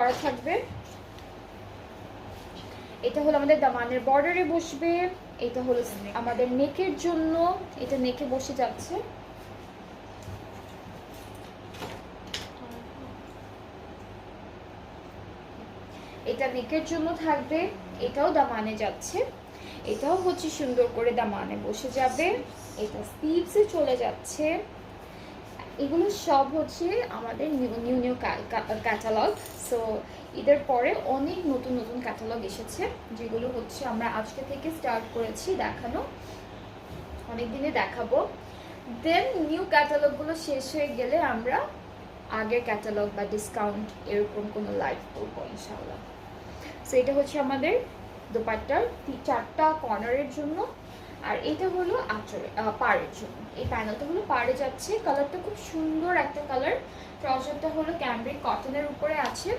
করা থাকবে। এটা হলো আমাদের দামানের বর্ডারে বসবে। এটা হলো আমাদের নেকের জন্য, এটা নেকে বসে যাচ্ছে। এটা নেকের জন্য থাকবে, এটাও দামানে যাচ্ছে, এটাও হচ্ছে সুন্দর করে দামানে বসে যাবে। এটা স্লিভসে চলে যাচ্ছে। এগুলো সব হচ্ছে আমাদের নিউ নিউ ক্যাটালগ। সো ঈদের পরে অনেক নতুন নতুন ক্যাটালগ এসেছে, যেগুলো হচ্ছে আমরা আজকে থেকে স্টার্ট করেছি দেখানো, অনেক দিনে দেখাবো। দেন নিউ ক্যাটালগুলো শেষ হয়ে গেলে আমরা আগের ক্যাটালগ বা ডিসকাউন্ট এরকম কোনো লাইভ করবো ইনশাআল্লাহ। সো এটা হচ্ছে আমাদের দোপাট্টার 4টা কর্নারের জন্য। আর এটা হলো আঁচড়ে পাড়ের জন্য, এই প্যানেলটা হলো পাড়ে যাচ্ছে। কালারটা খুব সুন্দর একটা কালার। ট্রাউজারটা হলো ক্যামব্রিক কটনের উপরে আছে।